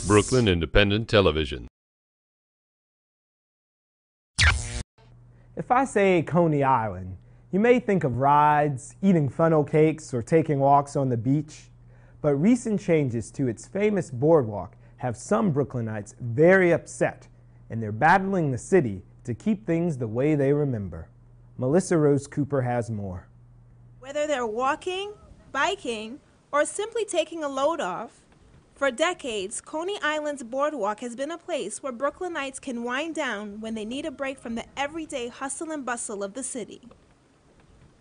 Brooklyn Independent Television. If I say Coney Island, you may think of rides, eating funnel cakes, or taking walks on the beach. But recent changes to its famous boardwalk have some Brooklynites very upset, and they're battling the city to keep things the way they remember. Melissa Rose Cooper has more. Whether they're walking, biking, or simply taking a load off, for decades, Coney Island's boardwalk has been a place where Brooklynites can wind down when they need a break from the everyday hustle and bustle of the city.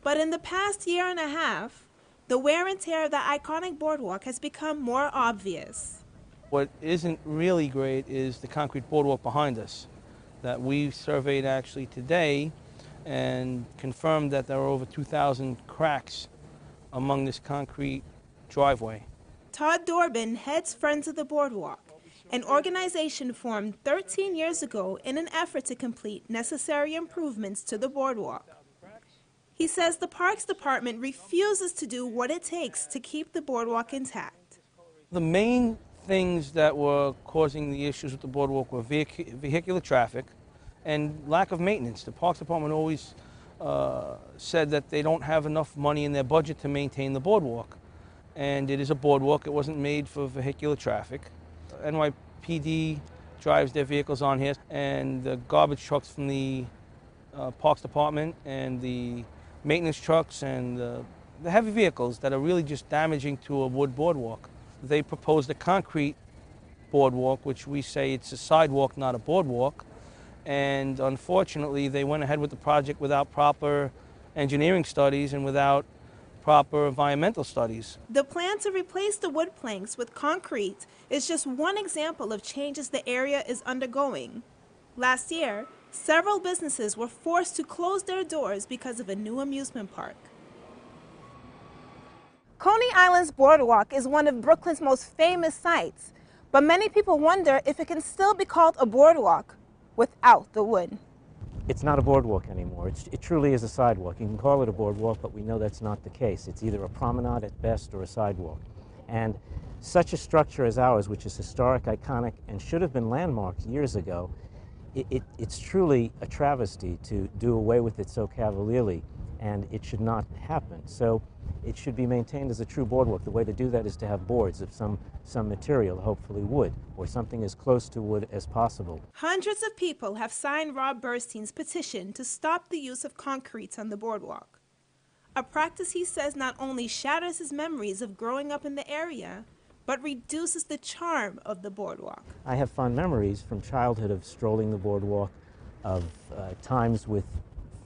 But in the past year and a half, the wear and tear of the iconic boardwalk has become more obvious. What isn't really great is the concrete boardwalk behind us that we surveyed actually today and confirmed that there are over 2,000 cracks among this concrete driveway. Todd Dorbin heads Friends of the Boardwalk, an organization formed 13 years ago in an effort to complete necessary improvements to the boardwalk. He says the Parks Department refuses to do what it takes to keep the boardwalk intact. The main things that were causing the issues with the boardwalk were vehicular traffic and lack of maintenance. The Parks Department always said that they don't have enough money in their budget to maintain the boardwalk. And it is a boardwalk. It wasn't made for vehicular traffic. NYPD drives their vehicles on here, and the garbage trucks from the Parks Department and the maintenance trucks and the heavy vehicles that are really just damaging to a wood boardwalk. They proposed a concrete boardwalk, which we say it's a sidewalk, not a boardwalk. And unfortunately, they went ahead with the project without proper engineering studies and without proper environmental studies. The plan to replace the wood planks with concrete is just one example of changes the area is undergoing. Last year, several businesses were forced to close their doors because of a new amusement park. Coney Island's boardwalk is one of Brooklyn's most famous sites, but many people wonder if it can still be called a boardwalk without the wood. It's not a boardwalk anymore. It truly is a sidewalk. You can call it a boardwalk, but we know that's not the case. It's either a promenade at best or a sidewalk. And such a structure as ours, which is historic, iconic, and should have been landmarked years ago, it's truly a travesty to do away with it so cavalierly, and it should not happen. So it should be maintained as a true boardwalk. The way to do that is to have boards of some material, hopefully wood, or something as close to wood as possible. Hundreds of people have signed Rob Burstein's petition to stop the use of concrete on the boardwalk, a practice he says not only shatters his memories of growing up in the area, but reduces the charm of the boardwalk. I have fond memories from childhood of strolling the boardwalk, of times with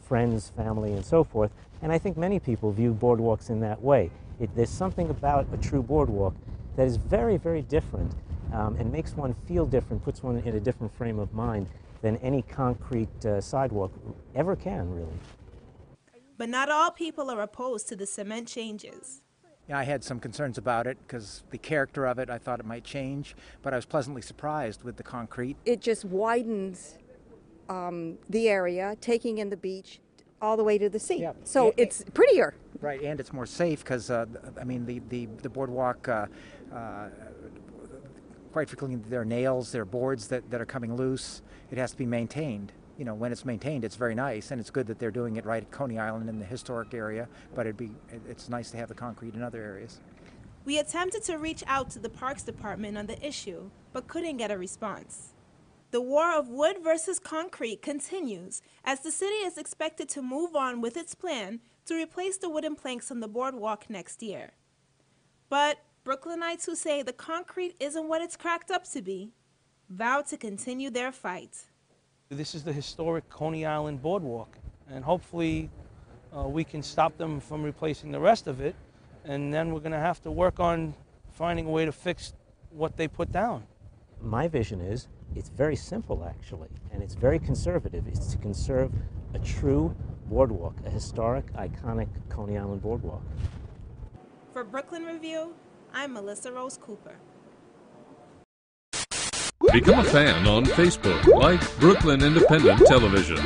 friends, family, and so forth, and I think many people view boardwalks in that way. There's something about a true boardwalk that is very, very different and makes one feel different, puts one in a different frame of mind than any concrete sidewalk ever can, really. But not all people are opposed to the cement changes. Yeah, I had some concerns about it because the character of it, I thought it might change, but I was pleasantly surprised with the concrete. It just widens the area, taking in the beach all the way to the sea. Yeah. So it's prettier. Right, and it's more safe because, I mean, the boardwalk, quite frequently there are nails, there are boards that are coming loose. It has to be maintained. You know, when it's maintained, it's very nice, and it's good that they're doing it right at Coney Island in the historic area, but it's nice to have the concrete in other areas. We attempted to reach out to the Parks Department on the issue, but couldn't get a response. The war of wood versus concrete continues as the city is expected to move on with its plan to replace the wooden planks on the boardwalk next year. But Brooklynites who say the concrete isn't what it's cracked up to be vow to continue their fight. This is the historic Coney Island boardwalk, and hopefully we can stop them from replacing the rest of it, and then we're going to have to work on finding a way to fix what they put down. My vision is, it's very simple actually, and it's very conservative. It's to conserve a true boardwalk, a historic, iconic Coney Island boardwalk. For Brooklyn Review, I'm Melissa Rose Cooper. Become a fan on Facebook, like Brooklyn Independent Television.